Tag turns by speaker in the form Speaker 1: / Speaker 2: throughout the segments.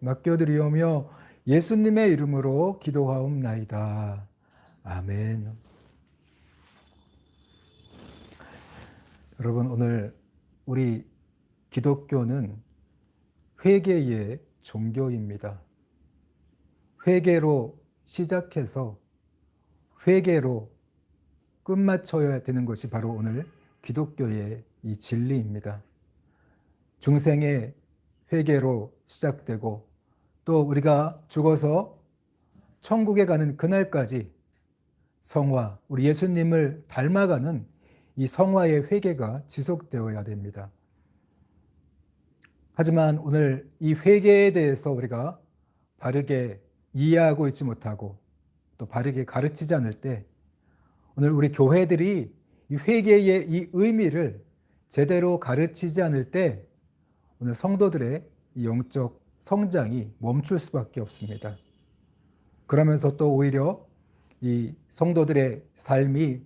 Speaker 1: 맡겨드리오며 예수님의 이름으로 기도하옵나이다. 아멘. 여러분, 오늘 우리 기독교는 회개의 종교입니다. 회개로 시작해서 회개로 끝마쳐야 되는 것이 바로 오늘 기독교의 이 진리입니다. 중생의 회개로 시작되고 또 우리가 죽어서 천국에 가는 그날까지 성화, 우리 예수님을 닮아가는 이 성화의 회개가 지속되어야 됩니다. 하지만 오늘 이 회개에 대해서 우리가 바르게 이해하고 있지 못하고 또 바르게 가르치지 않을 때 오늘 우리 교회들이 이 회개의 이 의미를 제대로 가르치지 않을 때 오늘 성도들의 이 영적 성장이 멈출 수밖에 없습니다. 그러면서 또 오히려 이 성도들의 삶이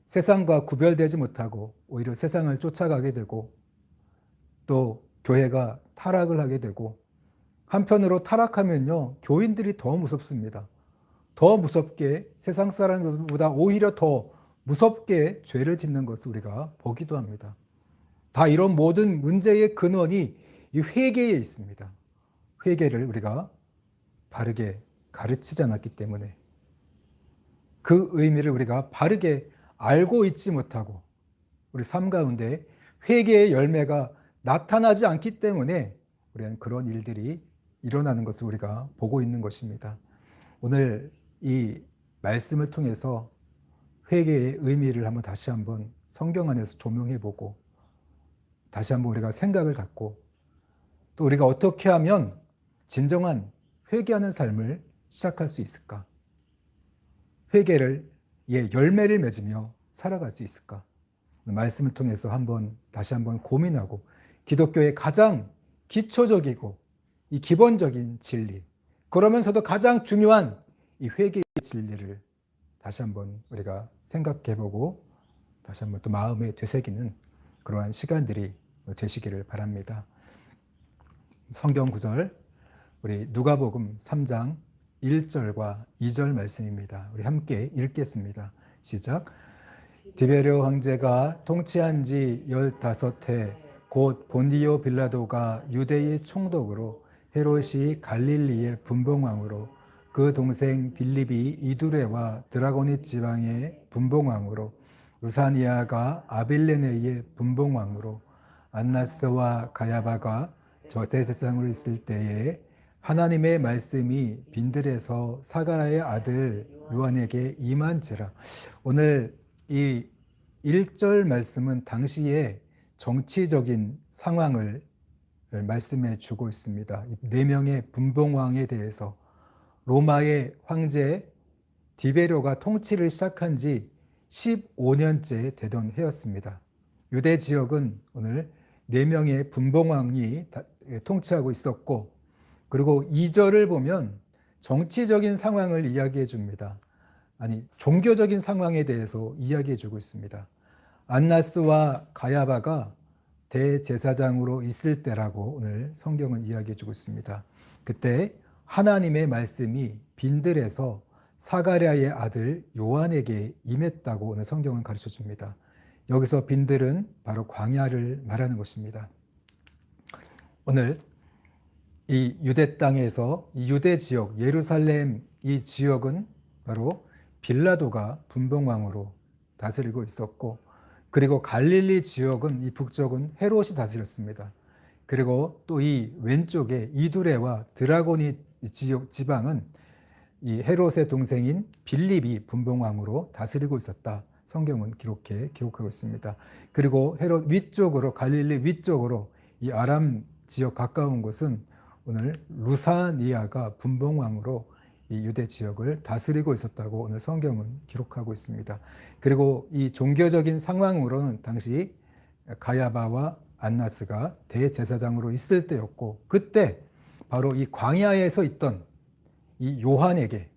Speaker 1: 세상과 구별되지 못하고 오히려 세상을 쫓아가게 되고 또 교회가 타락을 하게 되고 한편으로 타락하면요, 교인들이 더 무섭습니다. 더 무섭게 세상 사람보다 오히려 더 무섭게 죄를 짓는 것을 우리가 보기도 합니다. 다 이런 모든 문제의 근원이 이 회개에 있습니다. 회개를 우리가 바르게 가르치지 않았기 때문에 그 의미를 우리가 바르게 알고 있지 못하고 우리 삶 가운데 회개의 열매가 나타나지 않기 때문에 우리는 그런 일들이 일어나는 것을 우리가 보고 있는 것입니다. 오늘 이 말씀을 통해서 회개의 의미를 다시 한번 성경 안에서 조명해 보고 다시 한번 우리가 생각을 갖고 또 우리가 어떻게 하면 진정한 회개하는 삶을 시작할 수 있을까? 회개를 열매를 맺으며 살아갈 수 있을까? 말씀을 통해서 다시 한번 고민하고 기독교의 가장 기초적이고 이 기본적인 진리, 그러면서도 가장 중요한 이 회개의 진리를 다시 한번 우리가 생각해보고 다시 한번 또 마음에 되새기는 그러한 시간들이 되시기를 바랍니다. 성경 구절 우리 누가복음 3장 1절과 2절 말씀입니다. 우리 함께 읽겠습니다. 시작. 디베르 황제가 통치한 지 15해 곧 본디오 빌라도가 유대의 총독으로 헤롯이 갈릴리의 분봉왕으로 그 동생 빌립이 이두레와 드라고니 지방의 분봉왕으로 루사니아가 아빌레네의 분봉왕으로 안나스와 가야바가 저대세상으로 있을 때에 하나님의 말씀이 빈들에서 사가랴의 아들 요한에게 임한지라. 오늘 이 1절 말씀은 당시의 정치적인 상황을 말씀해 주고 있습니다. 4명의 분봉왕에 대해서 로마의 황제 디베료가 통치를 시작한 지 15년째 되던 해였습니다. 유대 지역은 오늘 4명의 분봉왕이 통치하고 있었고, 그리고 2절을 보면 정치적인 상황을 이야기해 줍니다. 아니, 종교적인 상황에 대해서 이야기해 주고 있습니다. 안나스와 가야바가 대제사장으로 있을 때라고 오늘 성경은 이야기해 주고 있습니다. 그때 하나님의 말씀이 빈들에서 사가랴의 아들 요한에게 임했다고 오늘 성경은 가르쳐 줍니다. 여기서 빈들은 바로 광야를 말하는 것입니다. 오늘 이 유대 땅에서 이 유대 지역 예루살렘 이 지역은 바로 빌라도가 분봉왕으로 다스리고 있었고, 그리고 갈릴리 지역은 이 북쪽은 헤롯이 다스렸습니다. 그리고 또 이 왼쪽에 이두레와 드라고니 지역 지방은 이 헤롯의 동생인 빌립이 분봉왕으로 다스리고 있었다. 성경은 기록하고 있습니다. 그리고 헤롯 위쪽으로 갈릴리 위쪽으로 이 아람 지역 가까운 곳은 오늘 루사니아가 분봉왕으로 이 유대 지역을 다스리고 있었다고 오늘 성경은 기록하고 있습니다. 그리고 이 종교적인 상황으로는 당시 가야바와 안나스가 대제사장으로 있을 때였고, 그때 바로 이 광야에서 있던 이 요한에게,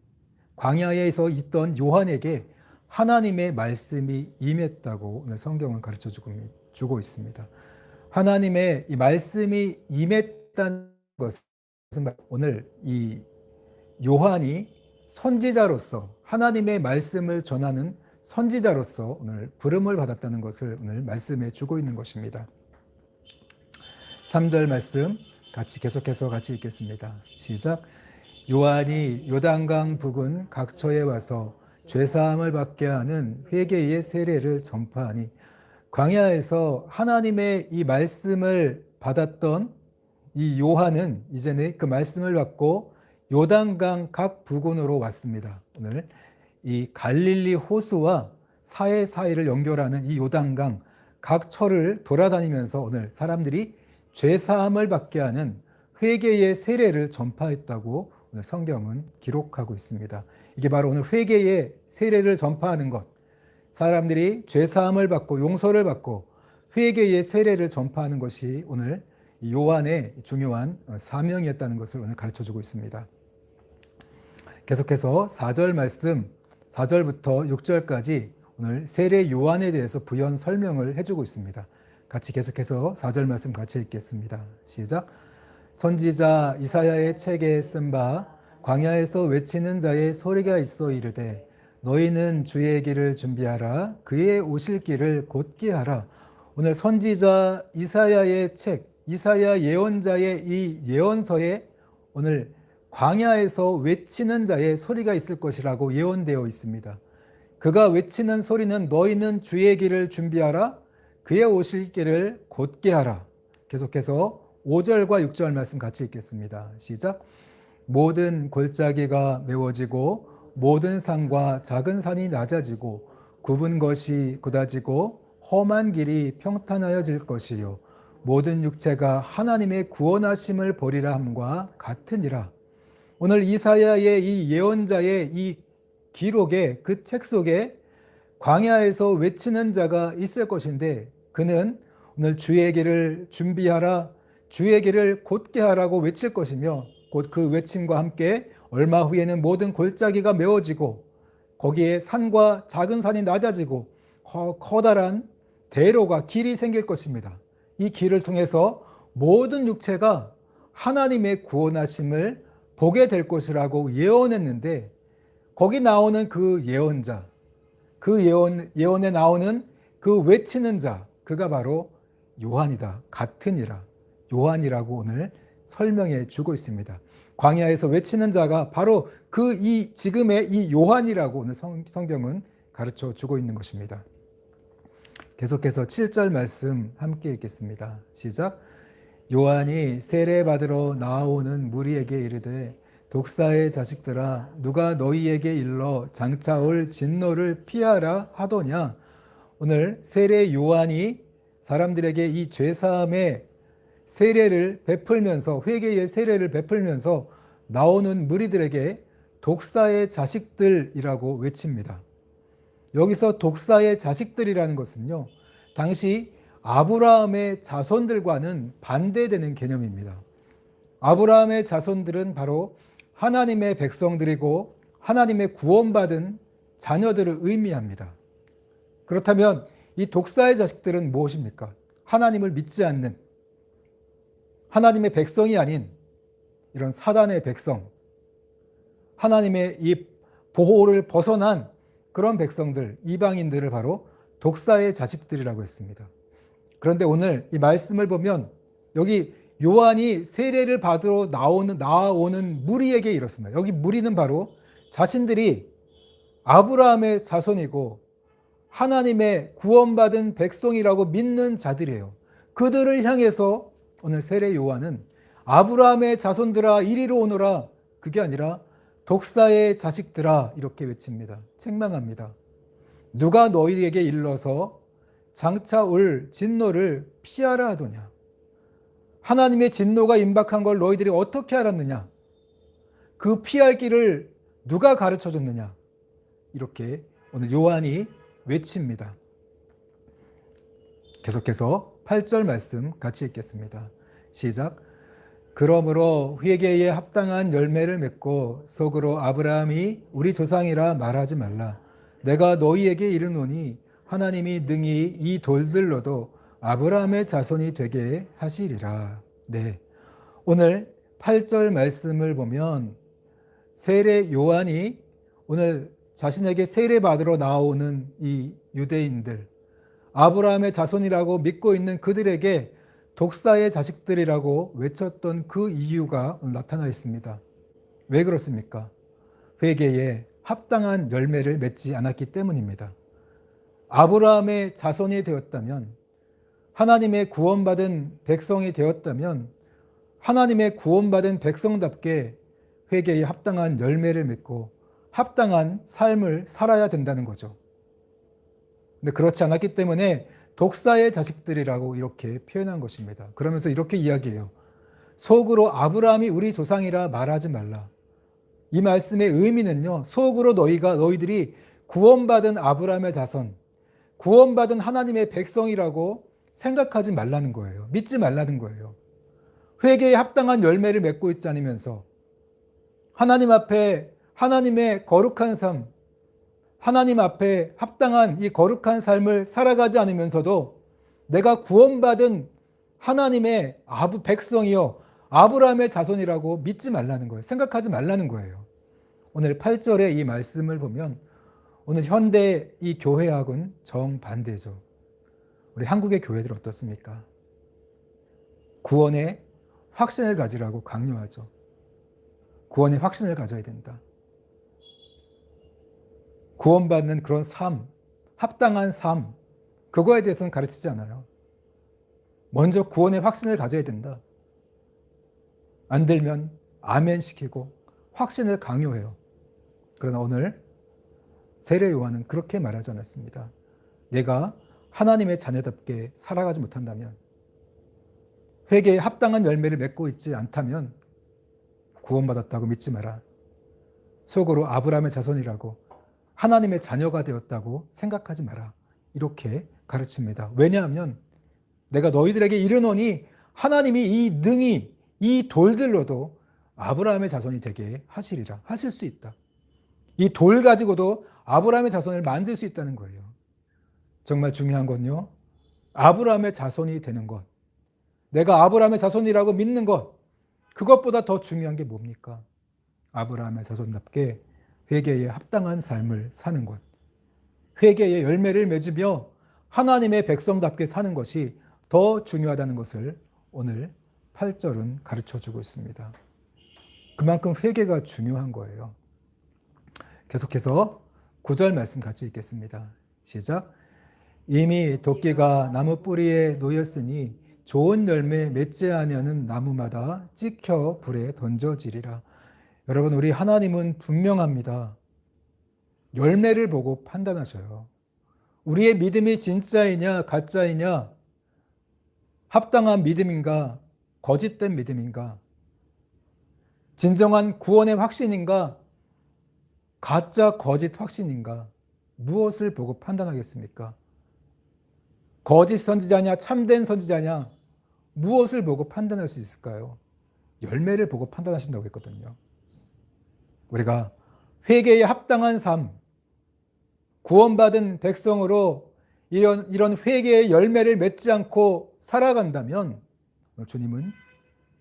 Speaker 1: 광야에서 있던 요한에게 하나님의 말씀이 임했다고 오늘 성경은 가르쳐 주고 있습니다. 하나님의 이 말씀이 임했다는 것은 오늘 이 요한이 선지자로서 하나님의 말씀을 전하는 선지자로서 오늘 부름을 받았다는 것을 오늘 말씀해 주고 있는 것입니다. 3절 말씀 계속해서 같이 읽겠습니다. 시작. 요한이 요단강 부근 각처에 와서 죄사함을 받게 하는 회개의 세례를 전파하니, 광야에서 하나님의 이 말씀을 받았던 이 요한은 이제는 그 말씀을 받고 요단강 각 부근으로 왔습니다. 오늘 이 갈릴리 호수와 사해 사이를 연결하는 이 요단강 각 처를 돌아다니면서 오늘 사람들이 죄사함을 받게 하는 회개의 세례를 전파했다고 오늘 성경은 기록하고 있습니다. 이게 바로 오늘 회개의 세례를 전파하는 것, 사람들이 죄사함을 받고 용서를 받고 회개의 세례를 전파하는 것이 오늘 요한의 중요한 사명이었다는 것을 오늘 가르쳐주고 있습니다. 계속해서 4절 말씀, 4절부터 6절까지 오늘 세례 요한에 대해서 부연 설명을 해주고 있습니다. 같이 계속해서 4절 말씀 같이 읽겠습니다. 시작. 선지자 이사야의 책에 쓴 바 광야에서 외치는 자의 소리가 있어 이르되, 너희는 주의 길을 준비하라, 그의 오실 길을 곧게 하라. 오늘 선지자 이사야의 책, 이사야 예언자의 이 예언서에 오늘 광야에서 외치는 자의 소리가 있을 것이라고 예언되어 있습니다. 그가 외치는 소리는 너희는 주의 길을 준비하라, 그의 오실 길을 곧게 하라. 계속해서 5절과 6절 말씀 같이 읽겠습니다. 시작. 모든 골짜기가 메워지고 모든 산과 작은 산이 낮아지고 굽은 것이 곧아지고 험한 길이 평탄하여질 것이요 모든 육체가 하나님의 구원하심을 보리라 함과 같으니라. 오늘 이사야의 이 예언자의 이 기록에, 그 책 속에 광야에서 외치는 자가 있을 것인데, 그는 오늘 주의 길을 준비하라, 주의 길을 곧게 하라고 외칠 것이며, 곧 그 외침과 함께 얼마 후에는 모든 골짜기가 메워지고 거기에 산과 작은 산이 낮아지고 커다란 대로가 길이 생길 것입니다. 이 길을 통해서 모든 육체가 하나님의 구원하심을 보게 될 것이라고 예언했는데, 거기 나오는 그 예언자, 그 예언에 나오는 그 외치는 자, 그가 바로 요한이다, 같으니라, 요한이라고 오늘 설명해 주고 있습니다. 광야에서 외치는 자가 바로 지금의 이 요한이라고 오늘 성경은 가르쳐 주고 있는 것입니다. 계속해서 7절 말씀 함께 읽겠습니다. 시작. 요한이 세례받으러 나오는 무리에게 이르되, 독사의 자식들아, 누가 너희에게 일러 장차 올 진노를 피하라 하더냐. 오늘 세례 요한이 사람들에게 이 죄사함의 세례를 베풀면서, 회개의 세례를 베풀면서 나오는 무리들에게 독사의 자식들이라고 외칩니다. 여기서 독사의 자식들이라는 것은요, 당시 아브라함의 자손들과는 반대되는 개념입니다. 아브라함의 자손들은 바로 하나님의 백성들이고 하나님의 구원받은 자녀들을 의미합니다. 그렇다면 이 독사의 자식들은 무엇입니까? 하나님을 믿지 않는, 하나님의 백성이 아닌 이런 사단의 백성, 하나님의 이 보호를 벗어난 그런 백성들, 이방인들을 바로 독사의 자식들이라고 했습니다. 그런데 오늘 이 말씀을 보면 여기 요한이 세례를 받으러 나오는 무리에게 이렇습니다. 여기 무리는 바로 자신들이 아브라함의 자손이고 하나님의 구원받은 백성이라고 믿는 자들이에요. 그들을 향해서 오늘 세례 요한은 아브라함의 자손들아 이리로 오너라, 그게 아니라 독사의 자식들아 이렇게 외칩니다. 책망합니다. 누가 너희에게 일러서 장차 올 진노를 피하라 하더냐. 하나님의 진노가 임박한 걸 너희들이 어떻게 알았느냐. 그 피할 길을 누가 가르쳐 줬느냐. 이렇게 오늘 요한이 외칩니다. 계속해서 8절 말씀 같이 읽겠습니다. 시작. 그러므로 회개에 합당한 열매를 맺고 속으로 아브라함이 우리 조상이라 말하지 말라. 내가 너희에게 이르노니 하나님이 능히 이 돌들로도 아브라함의 자손이 되게 하시리라. 네, 오늘 8절 말씀을 보면 세례 요한이 오늘 자신에게 세례받으러 나오는 이 유대인들, 아브라함의 자손이라고 믿고 있는 그들에게 독사의 자식들이라고 외쳤던 그 이유가 나타나 있습니다. 왜 그렇습니까? 회개에 합당한 열매를 맺지 않았기 때문입니다. 아브라함의 자손이 되었다면, 하나님의 구원받은 백성이 되었다면 하나님의 구원받은 백성답게 회개에 합당한 열매를 맺고 합당한 삶을 살아야 된다는 거죠. 근데 그렇지 않았기 때문에 독사의 자식들이라고 이렇게 표현한 것입니다. 그러면서 이렇게 이야기해요. 속으로 아브라함이 우리 조상이라 말하지 말라. 이 말씀의 의미는요, 속으로 너희들이 구원받은 아브라함의 자손, 구원받은 하나님의 백성이라고 생각하지 말라는 거예요. 믿지 말라는 거예요. 회개에 합당한 열매를 맺고 있지 않으면서 하나님 앞에 하나님의 거룩한 삶, 하나님 앞에 합당한 이 거룩한 삶을 살아가지 않으면서도 내가 구원받은 하나님의 백성이요, 아브라함의 자손이라고 믿지 말라는 거예요. 생각하지 말라는 거예요. 오늘 8절의 이 말씀을 보면 오늘 현대 이 교회하고는 정반대죠. 우리 한국의 교회들 어떻습니까? 구원의 확신을 가지라고 강요하죠. 구원의 확신을 가져야 된다. 구원받는 그런 삶, 합당한 삶, 그거에 대해서는 가르치지 않아요. 먼저 구원의 확신을 가져야 된다. 안 들면 아멘 시키고 확신을 강요해요. 그러나 오늘 세례 요한은 그렇게 말하지 않았습니다. 내가 하나님의 자녀답게 살아가지 못한다면, 회개에 합당한 열매를 맺고 있지 않다면 구원받았다고 믿지 마라. 속으로 아브라함의 자손이라고 하나님의 자녀가 되었다고 생각하지 마라. 이렇게 가르칩니다. 왜냐하면 내가 너희들에게 이르노니 하나님이 이 능히 이 돌들로도 아브라함의 자손이 되게 하시리라. 하실 수 있다. 이 돌 가지고도 아브라함의 자손을 만들 수 있다는 거예요. 정말 중요한 건요, 아브라함의 자손이 되는 것, 내가 아브라함의 자손이라고 믿는 것, 그것보다 더 중요한 게 뭡니까? 아브라함의 자손답게 회개에 합당한 삶을 사는 것, 회개의 열매를 맺으며 하나님의 백성답게 사는 것이 더 중요하다는 것을 오늘 8절은 가르쳐주고 있습니다. 그만큼 회개가 중요한 거예요. 계속해서 9절 말씀 같이 읽겠습니다. 시작. 이미 도끼가 나무 뿌리에 놓였으니 좋은 열매 맺지 아니하는 나무마다 찍혀 불에 던져지리라. 여러분, 우리 하나님은 분명합니다. 열매를 보고 판단하셔요. 우리의 믿음이 진짜이냐 가짜이냐, 합당한 믿음인가 거짓된 믿음인가, 진정한 구원의 확신인가 가짜 거짓 확신인가, 무엇을 보고 판단하겠습니까? 거짓 선지자냐 참된 선지자냐, 무엇을 보고 판단할 수 있을까요? 열매를 보고 판단하신다고 했거든요. 우리가 회개에 합당한 삶, 구원받은 백성으로 이런 회개의 열매를 맺지 않고 살아간다면 주님은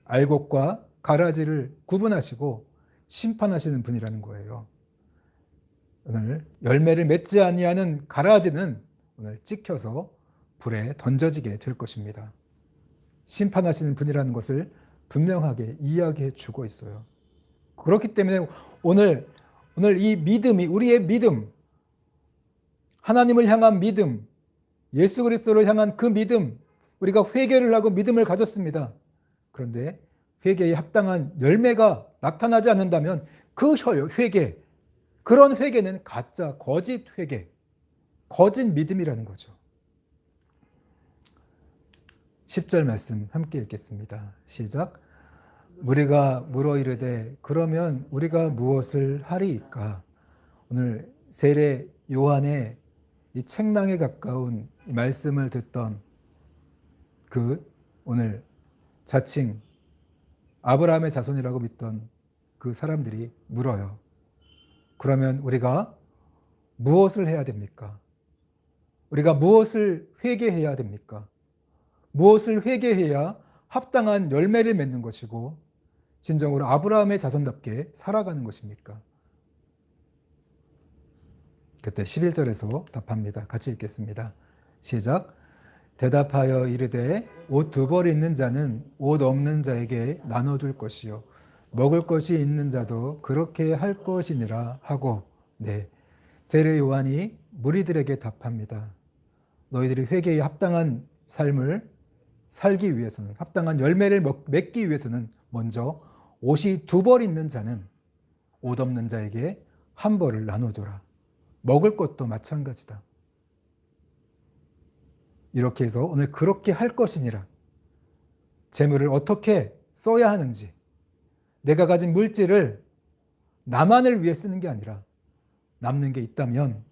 Speaker 1: 알곡과 가라지를 구분하시고 심판하시는 분이라는 거예요. 오늘 열매를 맺지 아니하는 가라지는 오늘 찍혀서 불에 던져지게 될 것입니다. 심판하시는 분이라는 것을 분명하게 이야기해 주고 있어요. 그렇기 때문에 오늘 이 믿음이, 우리의 믿음, 하나님을 향한 믿음, 예수 그리스도를 향한 그 믿음, 우리가 회개를 하고 믿음을 가졌습니다. 그런데 회개에 합당한 열매가 나타나지 않는다면 그 회개, 그런 회개는 가짜, 거짓 회개, 거짓 믿음이라는 거죠. 10절 말씀 함께 읽겠습니다. 시작. 우리가 물어 이르되 그러면 우리가 무엇을 하리이까? 오늘 세례 요한의 이 책망에 가까운 이 말씀을 듣던 그 오늘 자칭 아브라함의 자손이라고 믿던 그 사람들이 물어요. 그러면 우리가 무엇을 해야 됩니까? 우리가 무엇을 회개해야 됩니까? 무엇을 회개해야 합당한 열매를 맺는 것이고 진정으로 아브라함의 자손답게 살아가는 것입니까? 그때 11절에서 답합니다. 같이 읽겠습니다. 시작. 대답하여 이르되 옷 두 벌 있는 자는 옷 없는 자에게 나눠줄 것이요 먹을 것이 있는 자도 그렇게 할 것이니라 하고, 네, 세례 요한이 무리들에게 답합니다. 너희들이 회개에 합당한 삶을 살기 위해서는, 합당한 열매를 맺기 위해서는 먼저 옷이 두 벌 있는 자는 옷 없는 자에게 한 벌을 나눠줘라. 먹을 것도 마찬가지다. 이렇게 해서 오늘 그렇게 할 것이니라. 재물을 어떻게 써야 하는지, 내가 가진 물질을 나만을 위해 쓰는 게 아니라 남는 게 있다면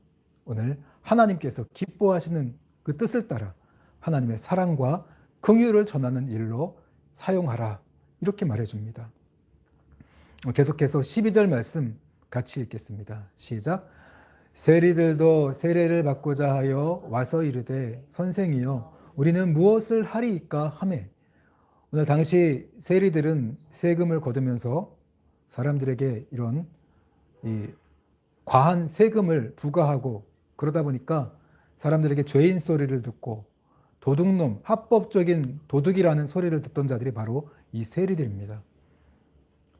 Speaker 1: 오늘 하나님께서 기뻐하시는 그 뜻을 따라 하나님의 사랑과 긍휼을 전하는 일로 사용하라. 이렇게 말해줍니다. 계속해서 12절 말씀 같이 읽겠습니다. 시작. 세리들도 세례를 받고자 하여 와서 이르되 선생이여 우리는 무엇을 하리이까 하매, 오늘 당시 세리들은 세금을 거두면서 사람들에게 이런 과한 세금을 부과하고, 그러다 보니까 사람들에게 죄인 소리를 듣고 도둑놈, 합법적인 도둑이라는 소리를 듣던 자들이 바로 이 세리들입니다.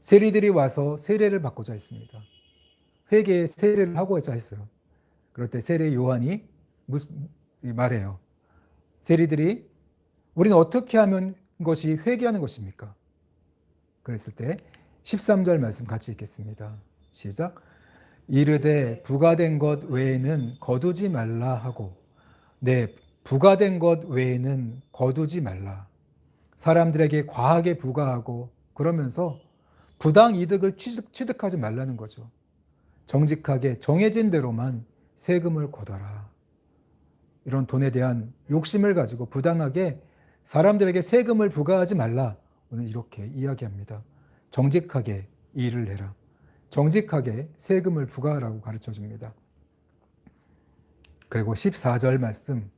Speaker 1: 세리들이 와서 세례를 받고자 했습니다. 회개의 세례를 하고자 했어요. 그럴 때 세례 요한이 말해요. 세리들이 우리는 어떻게 하면 것이 회개하는 것입니까? 그랬을 때 13절 말씀 같이 읽겠습니다. 시작. 이르되 부과된 것 외에는 거두지 말라 하고, 네, 부과된 것 외에는 거두지 말라. 사람들에게 과하게 부과하고 그러면서 부당 이득을 취득하지 말라는 거죠. 정직하게 정해진 대로만 세금을 걷어라. 이런 돈에 대한 욕심을 가지고 부당하게 사람들에게 세금을 부과하지 말라. 오늘 이렇게 이야기합니다. 정직하게 일을 해라. 정직하게 세금을 부과하라고 가르쳐 줍니다. 그리고 14절 말씀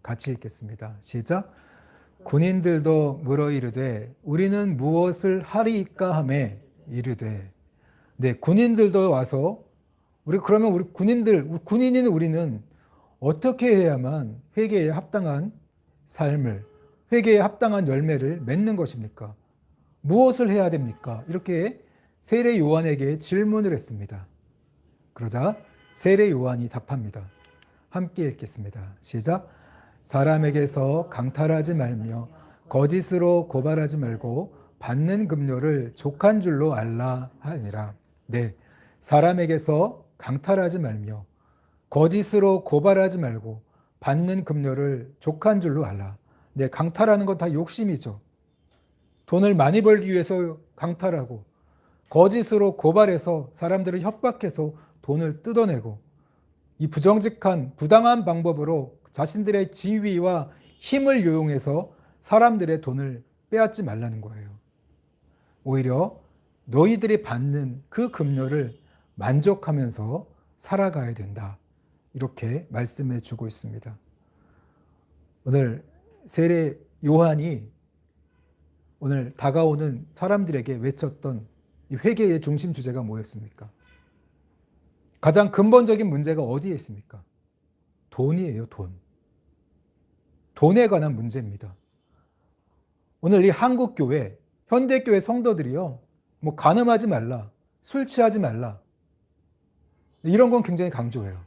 Speaker 1: 같이 읽겠습니다. 시작. 군인들도 물어 이르되 우리는 무엇을 하리이까 하매 이르되, 네, 군인들도 와서 그러면 우리 군인인 우리는 어떻게 해야만 회개에 합당한 삶을, 회개에 합당한 열매를 맺는 것입니까? 무엇을 해야 됩니까? 이렇게 세례 요한에게 질문을 했습니다. 그러자 세례 요한이 답합니다. 함께 읽겠습니다. 시작. 사람에게서 강탈하지 말며 거짓으로 고발하지 말고 받는 급료를 족한 줄로 알라 하니라. 네, 사람에게서 강탈하지 말며 거짓으로 고발하지 말고 받는 급료를 족한 줄로 알라. 네, 강탈하는 건 다 욕심이죠. 돈을 많이 벌기 위해서 강탈하고 거짓으로 고발해서 사람들을 협박해서 돈을 뜯어내고, 이 부정직한 부당한 방법으로 자신들의 지위와 힘을 이용해서 사람들의 돈을 빼앗지 말라는 거예요. 오히려 너희들이 받는 그 급료를 만족하면서 살아가야 된다. 이렇게 말씀해 주고 있습니다. 오늘 세례 요한이 오늘 다가오는 사람들에게 외쳤던 이 회개의 중심 주제가 뭐였습니까? 가장 근본적인 문제가 어디에 있습니까? 돈이에요, 돈. 돈에 관한 문제입니다. 오늘 이 한국교회, 현대교회 성도들이요, 뭐 간음하지 말라, 술 취하지 말라, 이런 건 굉장히 강조해요.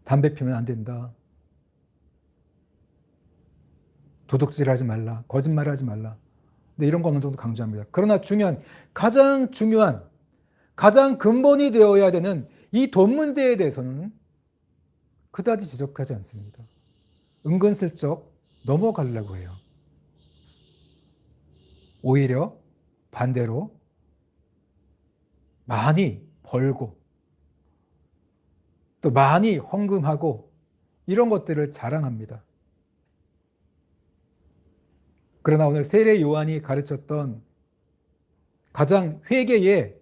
Speaker 1: 담배 피우면 안 된다. 도둑질하지 말라, 거짓말하지 말라. 네, 이런 거 어느 정도 강조합니다. 그러나 가장 중요한, 가장 근본이 되어야 되는 이 돈 문제에 대해서는 그다지 지적하지 않습니다. 은근슬쩍 넘어가려고 해요. 오히려 반대로 많이 벌고 또 많이 헌금하고 이런 것들을 자랑합니다. 그러나 오늘 세례 요한이 가르쳤던 가장 회개의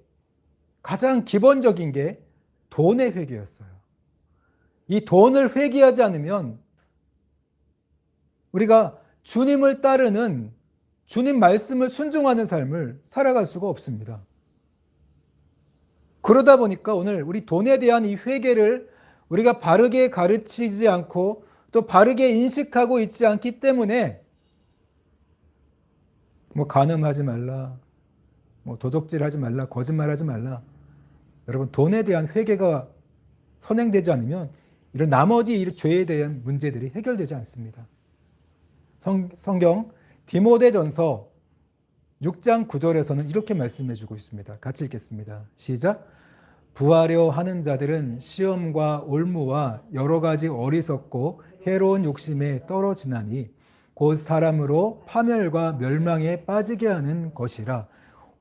Speaker 1: 가장 기본적인 게 돈의 회개였어요. 이 돈을 회개하지 않으면 우리가 주님을 따르는 주님 말씀을 순종하는 삶을 살아갈 수가 없습니다. 그러다 보니까 오늘 우리 돈에 대한 이 회개를 우리가 바르게 가르치지 않고 또 바르게 인식하고 있지 않기 때문에 간음하지 말라, 도적질하지 말라, 거짓말하지 말라. 여러분, 돈에 대한 회개가 선행되지 않으면 이런 나머지 이 죄에 대한 문제들이 해결되지 않습니다. 성경 디모데전서 6장 9절에서는 이렇게 말씀해 주고 있습니다. 같이 읽겠습니다. 시작. 부하려 하는 자들은 시험과 올무와 여러 가지 어리석고 해로운 욕심에 떨어지나니 곧 사람으로 파멸과 멸망에 빠지게 하는 것이라.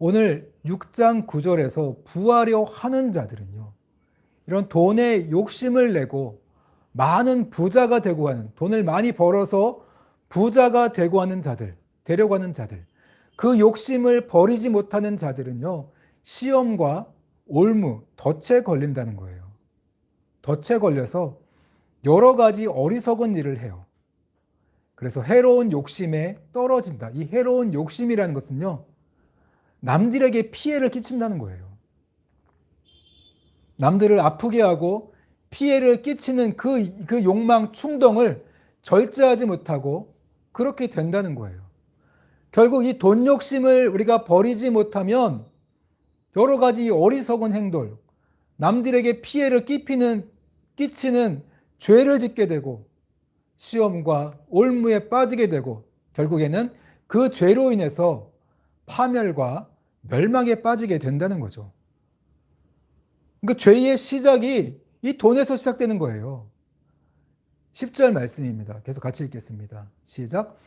Speaker 1: 오늘 6장 9절에서 부하려 하는 자들은요, 이런 돈에 욕심을 내고 많은 부자가 되고 하는, 돈을 많이 벌어서 부자가 되고 하는 자들, 되려고 하는 자들, 그 욕심을 버리지 못하는 자들은요, 시험과 올무, 덫에 걸린다는 거예요. 덫에 걸려서 여러 가지 어리석은 일을 해요. 그래서 해로운 욕심에 떨어진다. 이 해로운 욕심이라는 것은요, 남들에게 피해를 끼친다는 거예요. 남들을 아프게 하고 피해를 끼치는 그 욕망, 충동을 절제하지 못하고 그렇게 된다는 거예요. 결국 이 돈 욕심을 우리가 버리지 못하면 여러 가지 어리석은 행동, 남들에게 피해를 끼치는 죄를 짓게 되고 시험과 올무에 빠지게 되고 결국에는 그 죄로 인해서 파멸과 멸망에 빠지게 된다는 거죠. 그러니까 죄의 시작이 이 돈에서 시작되는 거예요. 10절 말씀입니다. 계속 같이 읽겠습니다. 시작.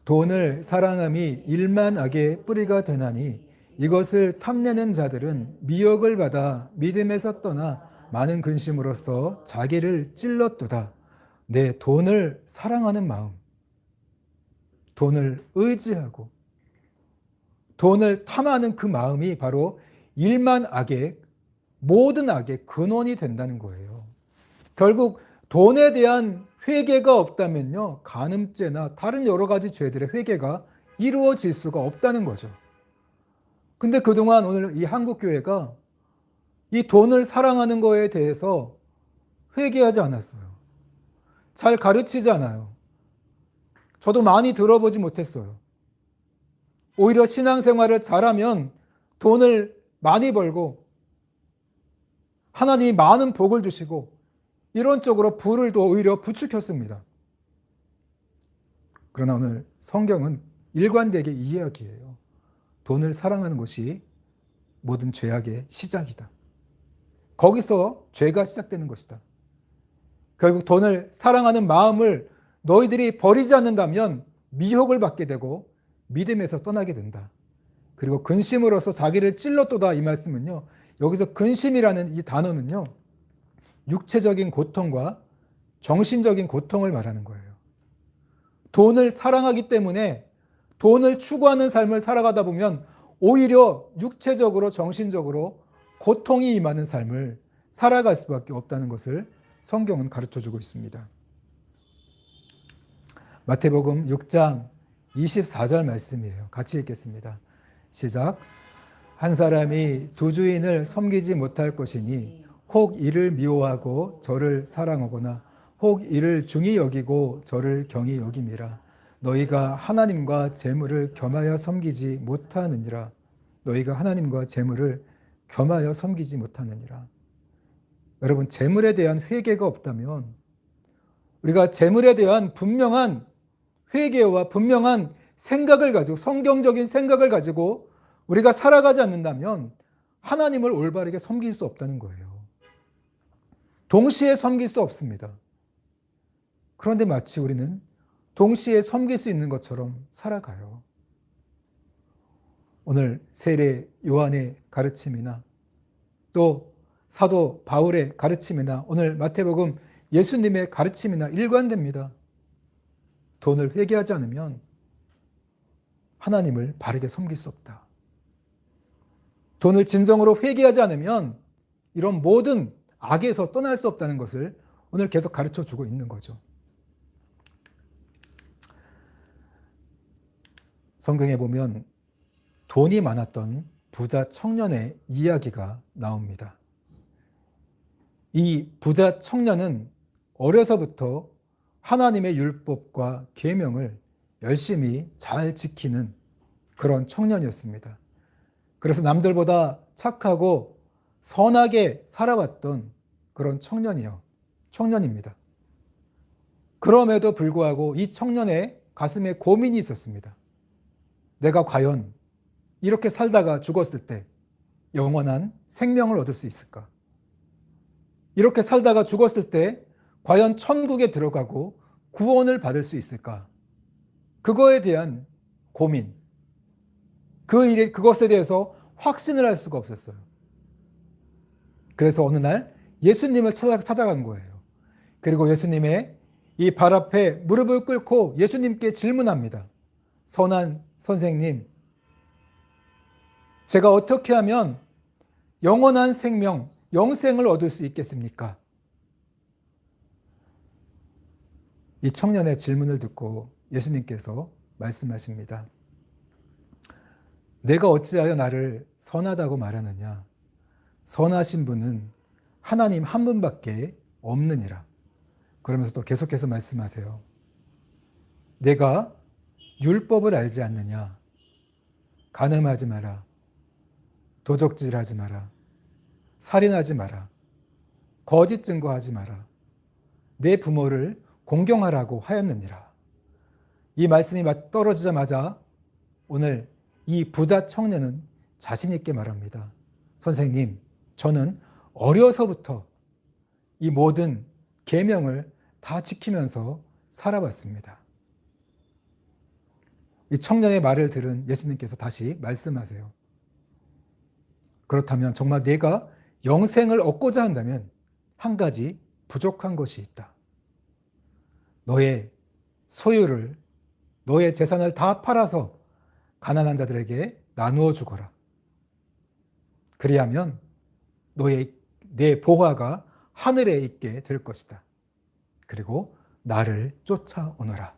Speaker 1: 돈을 사랑함이 일만 악의 뿌리가 되나니 이것을 탐내는 자들은 미혹을 받아 믿음에서 떠나 많은 근심으로써 자기를 찔렀도다. 내 돈을 사랑하는 마음, 돈을 의지하고 돈을 탐하는 그 마음이 바로 일만 악의, 모든 악의 근원이 된다는 거예요. 결국 돈에 대한 회개가 없다면요, 간음죄나 다른 여러 가지 죄들의 회개가 이루어질 수가 없다는 거죠. 근데 그동안 오늘 이 한국교회가 이 돈을 사랑하는 거에 대해서 회개하지 않았어요. 잘 가르치지 않아요. 저도 많이 들어보지 못했어요. 오히려 신앙생활을 잘하면 돈을 많이 벌고 하나님이 많은 복을 주시고 이런 쪽으로 불을 더 오히려 부추겼습니다. 그러나 오늘 성경은 일관되게 이 이야기예요. 돈을 사랑하는 것이 모든 죄악의 시작이다. 거기서 죄가 시작되는 것이다. 결국 돈을 사랑하는 마음을 너희들이 버리지 않는다면 미혹을 받게 되고 믿음에서 떠나게 된다. 그리고 근심으로써 자기를 찔렀도다. 이 말씀은요, 여기서 근심이라는 이 단어는요, 육체적인 고통과 정신적인 고통을 말하는 거예요. 돈을 사랑하기 때문에 돈을 추구하는 삶을 살아가다 보면 오히려 육체적으로 정신적으로 고통이 임하는 삶을 살아갈 수밖에 없다는 것을 성경은 가르쳐주고 있습니다. 마태복음 6장 24절 말씀이에요. 같이 읽겠습니다. 시작. 한 사람이 두 주인을 섬기지 못할 것이니 혹 이를 미워하고 저를 사랑하거나 혹 이를 중히 여기고 저를 경히 여김이라. 너희가 하나님과 재물을 겸하여 섬기지 못하느니라. 너희가 하나님과 재물을 겸하여 섬기지 못하느니라. 여러분, 재물에 대한 회개가 없다면 우리가 재물에 대한 분명한 회개와 분명한 생각을 가지고 성경적인 생각을 가지고 우리가 살아가지 않는다면 하나님을 올바르게 섬길 수 없다는 거예요. 동시에 섬길 수 없습니다. 그런데 마치 우리는 동시에 섬길 수 있는 것처럼 살아가요. 오늘 세례 요한의 가르침이나 또 사도 바울의 가르침이나 오늘 마태복음 예수님의 가르침이나 일관됩니다. 돈을 회개하지 않으면 하나님을 바르게 섬길 수 없다. 돈을 진정으로 회개하지 않으면 이런 모든 악에서 떠날 수 없다는 것을 오늘 계속 가르쳐주고 있는 거죠. 성경에 보면 돈이 많았던 부자 청년의 이야기가 나옵니다. 이 부자 청년은 어려서부터 하나님의 율법과 계명을 열심히 잘 지키는 그런 청년이었습니다. 그래서 남들보다 착하고 선하게 살아왔던 그런 청년입니다. 그럼에도 불구하고 이 청년의 가슴에 고민이 있었습니다. 내가 과연 이렇게 살다가 죽었을 때 영원한 생명을 얻을 수 있을까? 이렇게 살다가 죽었을 때 과연 천국에 들어가고 구원을 받을 수 있을까? 그거에 대한 고민, 그것에 대해서 확신을 할 수가 없었어요. 그래서 어느 날 예수님을 찾아간 거예요. 그리고 예수님의 이 발 앞에 무릎을 꿇고 예수님께 질문합니다. 선한 선생님, 제가 어떻게 하면 영원한 생명, 영생을 얻을 수 있겠습니까? 이 청년의 질문을 듣고 예수님께서 말씀하십니다. 내가 어찌하여 나를 선하다고 말하느냐? 선하신 분은 하나님 한 분밖에 없느니라. 그러면서 또 계속해서 말씀하세요. 내가 율법을 알지 않느냐? 간음하지 마라. 도적질하지 마라. 살인하지 마라. 거짓 증거하지 마라. 내 부모를 공경하라고 하였느니라. 이 말씀이 떨어지자마자 오늘 이 부자 청년은 자신 있게 말합니다. 선생님, 저는 어려서부터 이 모든 계명을 다 지키면서 살아왔습니다. 이 청년의 말을 들은 예수님께서 다시 말씀하세요. 그렇다면 정말 내가 영생을 얻고자 한다면 한 가지 부족한 것이 있다. 너의 소유를, 너의 재산을 다 팔아서 가난한 자들에게 나누어 주거라. 그리하면 내 보화가 하늘에 있게 될 것이다. 그리고 나를 쫓아오너라.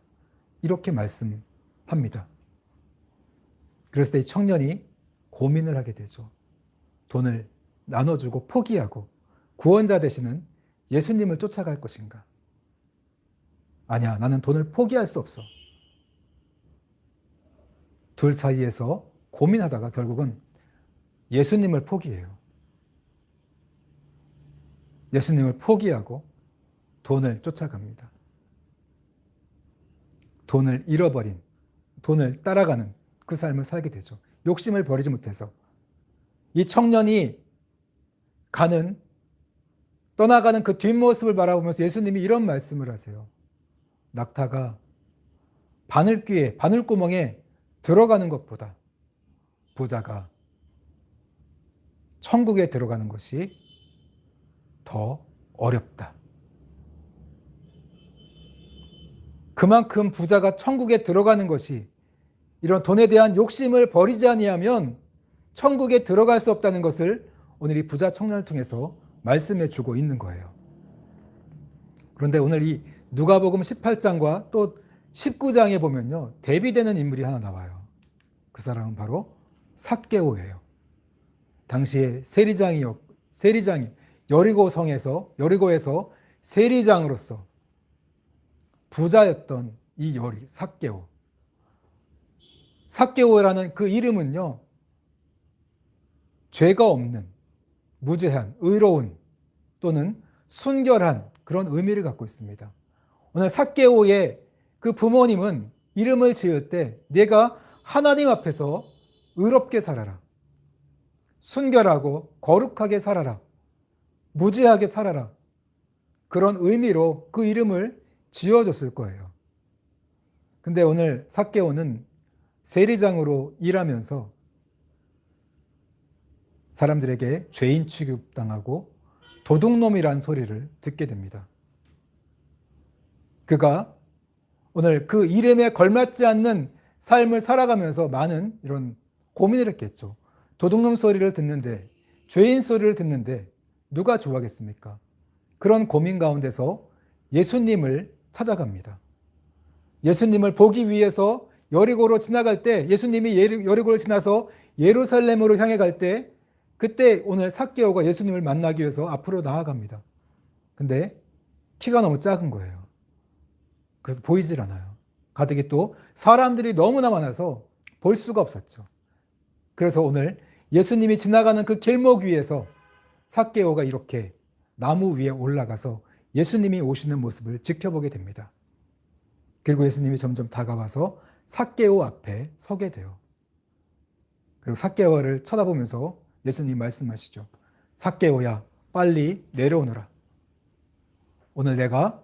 Speaker 1: 이렇게 말씀합니다. 그래서 이 청년이 고민을 하게 되죠. 돈을 나눠주고 포기하고 구원자 되시는 예수님을 쫓아갈 것인가? 아니야, 나는 돈을 포기할 수 없어. 둘 사이에서 고민하다가 결국은 예수님을 포기해요. 예수님을 포기하고 돈을 쫓아갑니다. 돈을 잃어버린, 돈을 따라가는 그 삶을 살게 되죠. 욕심을 버리지 못해서. 이 청년이 떠나가는 그 뒷모습을 바라보면서 예수님이 이런 말씀을 하세요. 낙타가 바늘구멍에 들어가는 것보다 부자가 천국에 들어가는 것이 더 어렵다. 그만큼 부자가 천국에 들어가는 것이 이런 돈에 대한 욕심을 버리지 아니하면 천국에 들어갈 수 없다는 것을 오늘 이 부자 청년을 통해서 말씀해 주고 있는 거예요. 그런데 오늘 이 누가복음 18장과 또 19장에 보면요, 대비되는 인물이 하나 나와요. 그 사람은 바로 삭개오예요. 당시에 세리장이 여리고에서 세리장으로서 부자였던 이 삭개오. 삭개오라는 그 이름은요, 죄가 없는, 무죄한, 의로운 또는 순결한 그런 의미를 갖고 있습니다. 오늘 삭개오의 그 부모님은 이름을 지을 때 내가 하나님 앞에서 의롭게 살아라. 순결하고 거룩하게 살아라. 무죄하게 살아라. 그런 의미로 그 이름을 지어줬을 거예요. 근데 오늘 삭개오는 세리장으로 일하면서 사람들에게 죄인 취급당하고 도둑놈이란 소리를 듣게 됩니다. 그가 오늘 그 이름에 걸맞지 않는 삶을 살아가면서 많은 이런 고민을 했겠죠. 도둑놈 소리를 듣는데, 죄인 소리를 듣는데 누가 좋아하겠습니까? 그런 고민 가운데서 예수님을 찾아갑니다. 예수님을 보기 위해서 여리고로 지나갈 때, 예수님이 여리고를 지나서 예루살렘으로 향해 갈 때, 그때 오늘 삭개오가 예수님을 만나기 위해서 앞으로 나아갑니다. 근데 키가 너무 작은 거예요. 그래서 보이질 않아요. 가득히 또 사람들이 너무나 많아서 볼 수가 없었죠. 그래서 오늘 예수님이 지나가는 그 길목 위에서 삭개오가 이렇게 나무 위에 올라가서 예수님이 오시는 모습을 지켜보게 됩니다. 그리고 예수님이 점점 다가와서 삭개오 앞에 서게 돼요. 그리고 삭개오를 쳐다보면서 예수님이 말씀하시죠. 삭개오야, 빨리 내려오너라. 오늘 내가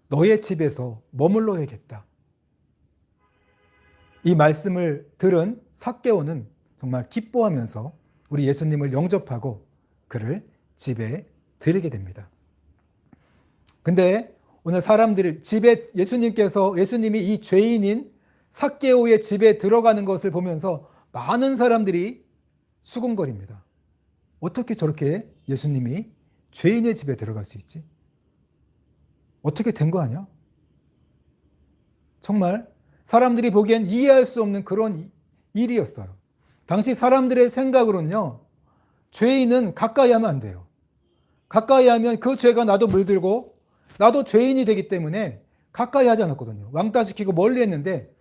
Speaker 1: 너의 집에서 머물러야겠다. 이 말씀을 들은 삭개오는 정말 기뻐하면서 우리 예수님을 영접하고 그를 집에 들이게 됩니다. 근데 오늘 사람들이 예수님이 이 죄인인 삭개오의 집에 들어가는 것을 보면서 많은 사람들이 수군거립니다. 어떻게 저렇게 예수님이 죄인의 집에 들어갈 수 있지? 어떻게 된 거 아니야? 정말 사람들이 보기엔 이해할 수 없는 그런 일이었어요. 당시 사람들의 생각으로는요, 죄인은 가까이 하면 안 돼요. 가까이 하면 그 죄가 나도 물들고 나도 죄인이 되기 때문에 가까이 하지 않았거든요. 왕따시키고 멀리 했는데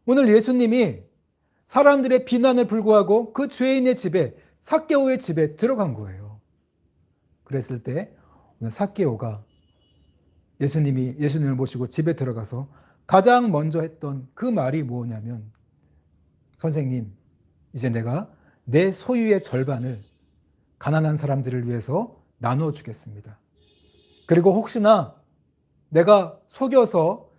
Speaker 1: 오늘 예수님이 사람들의 비난을 불구하고 그 죄인의 집에, 삭개오의 집에 들어간 거예요. 그랬을 때 오늘 삭개오가 예수님을 모시고 집에 들어가서 가장 먼저 했던 그 말이 뭐냐면, 선생님, 이제 내가 내 소유의 절반을 가난한 사람들을 위해서 나눠주겠습니다. 그리고 혹시나 내가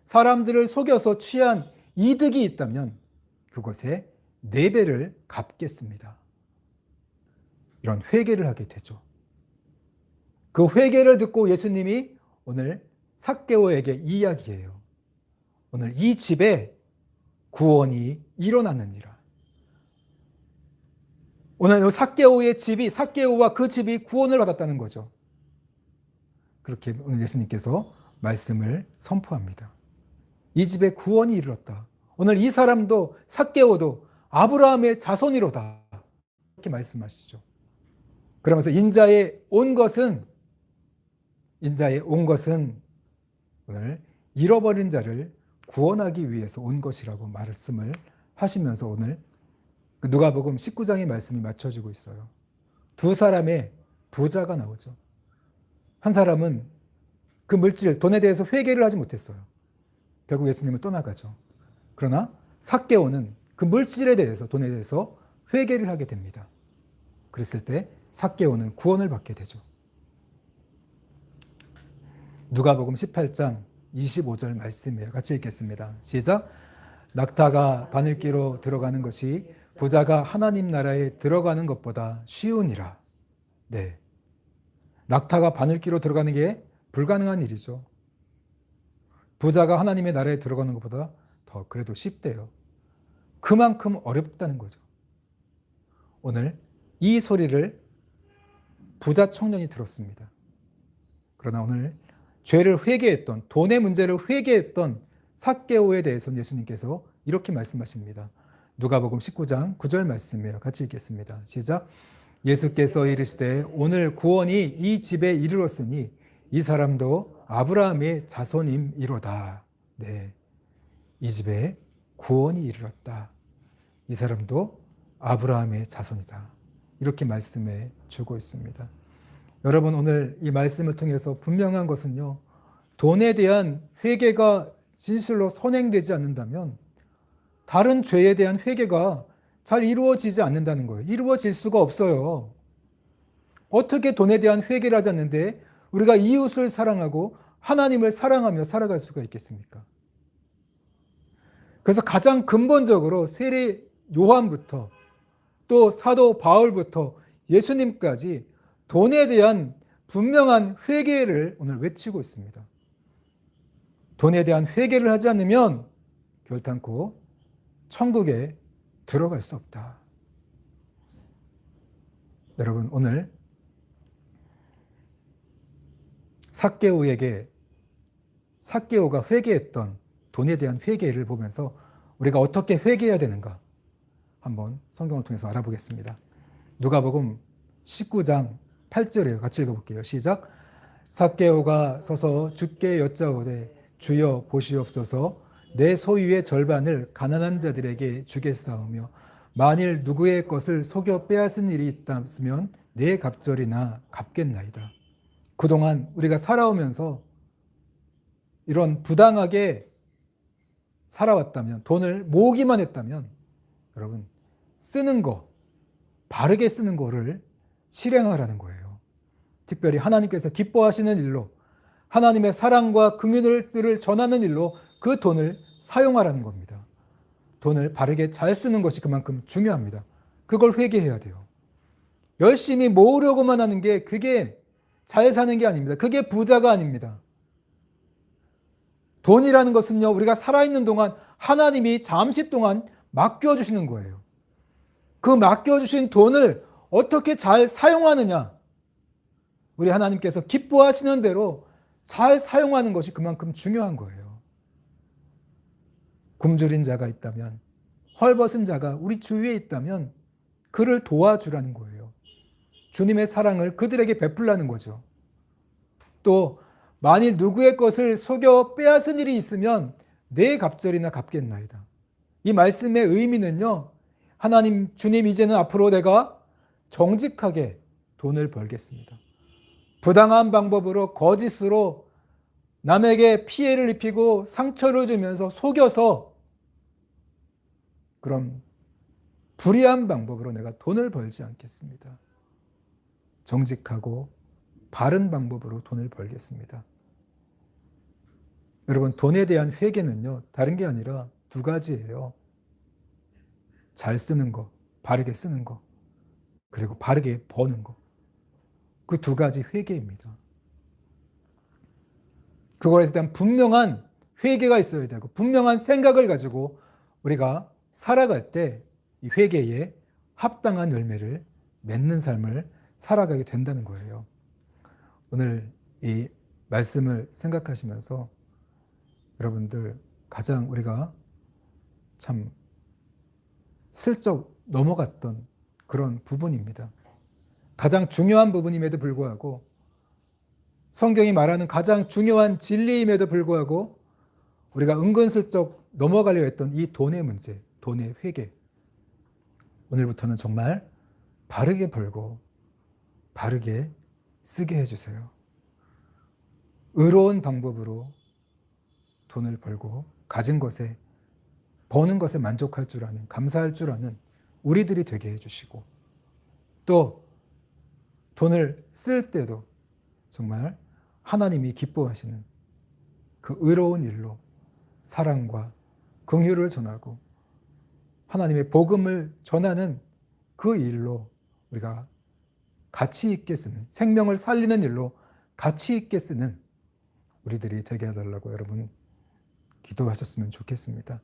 Speaker 1: 사람들을 속여서 취한 이득이 있다면 그것의 4배를 갚겠습니다. 이런 회개를 하게 되죠. 그 회개를 듣고 예수님이 오늘 삭개오에게 이야기해요. 오늘 이 집에 구원이 일어났느니라. 오늘 삭개오와 그 집이 구원을 받았다는 거죠. 그렇게 오늘 예수님께서 말씀을 선포합니다. 이 집에 구원이 이르렀다. 오늘 이 사람도 삭개오도 아브라함의 자손이로다. 이렇게 말씀하시죠. 그러면서 인자에 온 것은 오늘 잃어버린 자를 구원하기 위해서 온 것이라고 말씀을 하시면서 오늘 누가복음 19장의 말씀이 맞춰지고 있어요. 2사람의 부자가 나오죠. 한 사람은 그 물질, 돈에 대해서 회개를 하지 못했어요. 결국 예수님은 떠나가죠. 그러나 삭개오는 그 물질에 대해서, 돈에 대해서 회개를 하게 됩니다. 그랬을 때 삭개오는 구원을 받게 되죠. 누가복음 18장 25절 말씀이에요. 같이 읽겠습니다. 시작. 낙타가 바늘기로 들어가는 것이 부자가 하나님 나라에 들어가는 것보다 쉬우니라. 네. 낙타가 바늘기로 들어가는 게 불가능한 일이죠. 부자가 하나님의 나라에 들어가는 것보다 더 그래도 쉽대요. 그만큼 어렵다는 거죠. 오늘 이 소리를 부자 청년이 들었습니다. 그러나 오늘 죄를 회개했던, 돈의 문제를 회개했던 삭개오에 대해서는 예수님께서 이렇게 말씀하십니다. 누가복음 19장 9절 말씀이에요. 같이 읽겠습니다. 시작. 예수께서 이르시되 오늘 구원이 이 집에 이르렀으니 이 사람도 아브라함의 자손임이로다. 네, 이 집에 구원이 이르렀다. 이 사람도 아브라함의 자손이다. 이렇게 말씀해 주고 있습니다. 여러분, 오늘 이 말씀을 통해서 분명한 것은요, 돈에 대한 회개가 진실로 선행되지 않는다면 다른 죄에 대한 회개가 잘 이루어지지 않는다는 거예요. 이루어질 수가 없어요. 어떻게 돈에 대한 회개를 하지 않는데 우리가 이웃을 사랑하고 하나님을 사랑하며 살아갈 수가 있겠습니까? 그래서 가장 근본적으로 세례 요한부터 또 사도 바울부터 예수님까지 돈에 대한 분명한 회개를 오늘 외치고 있습니다. 돈에 대한 회개를 하지 않으면 결단코 천국에 들어갈 수 없다. 여러분, 오늘 삭개오가 회개했던 돈에 대한 회개를 보면서 우리가 어떻게 회개해야 되는가 한번 성경을 통해서 알아보겠습니다. 누가복음 19장 8절이에요. 같이 읽어볼게요. 시작. 삭개오가 서서 주께 여짜오되 주여 보시옵소서 내 소유의 절반을 가난한 자들에게 주겠사오며 만일 누구의 것을 속여 빼앗은 일이 있다면 내 갑절이나 갚겠나이다. 그동안 우리가 살아오면서 이런 부당하게 살아왔다면, 돈을 모으기만 했다면 여러분 쓰는 거, 바르게 쓰는 거를 실행하라는 거예요. 특별히 하나님께서 기뻐하시는 일로, 하나님의 사랑과 긍휼을 전하는 일로 그 돈을 사용하라는 겁니다. 돈을 바르게 잘 쓰는 것이 그만큼 중요합니다. 그걸 회개해야 돼요. 열심히 모으려고만 하는 게 그게 잘 사는 게 아닙니다. 그게 부자가 아닙니다. 돈이라는 것은요, 우리가 살아있는 동안 하나님이 잠시 동안 맡겨주시는 거예요. 그 맡겨주신 돈을 어떻게 잘 사용하느냐, 우리 하나님께서 기뻐하시는 대로 잘 사용하는 것이 그만큼 중요한 거예요. 굶주린 자가 있다면, 헐벗은 자가 우리 주위에 있다면 그를 도와주라는 거예요. 주님의 사랑을 그들에게 베풀라는 거죠. 또 만일 누구의 것을 속여 빼앗은 일이 있으면 내 갑절이나 갚겠나이다. 이 말씀의 의미는요, 하나님, 주님, 이제는 앞으로 내가 정직하게 돈을 벌겠습니다. 부당한 방법으로, 거짓으로 남에게 피해를 입히고 상처를 주면서 속여서 그런 불의한 방법으로 내가 돈을 벌지 않겠습니다. 정직하고 바른 방법으로 돈을 벌겠습니다. 여러분, 돈에 대한 회개는요, 다른 게 아니라 두 가지예요. 잘 쓰는 거, 바르게 쓰는 거, 그리고 바르게 버는 거. 그 두 가지 회개입니다. 그것에 대한 분명한 회개가 있어야 되고 분명한 생각을 가지고 우리가 살아갈 때 이 회개에 합당한 열매를 맺는 삶을 살아가게 된다는 거예요. 오늘 이 말씀을 생각하시면서 여러분들 가장 우리가 참 슬쩍 넘어갔던 그런 부분입니다. 가장 중요한 부분임에도 불구하고, 성경이 말하는 가장 중요한 진리임에도 불구하고 우리가 은근슬쩍 넘어가려 했던 이 돈의 문제, 돈의 회개. 오늘부터는 정말 바르게 벌고 바르게 쓰게 해주세요. 의로운 방법으로 돈을 벌고 가진 것에, 버는 것에 만족할 줄 아는, 감사할 줄 아는 우리들이 되게 해주시고, 또 돈을 쓸 때도 정말 하나님이 기뻐하시는 그 의로운 일로 사랑과 긍휼을 전하고 하나님의 복음을 전하는 그 일로 우리가 가치 있게 쓰는, 생명을 살리는 일로 가치 있게 쓰는 우리들이 되게 해달라고 여러분 기도하셨으면 좋겠습니다.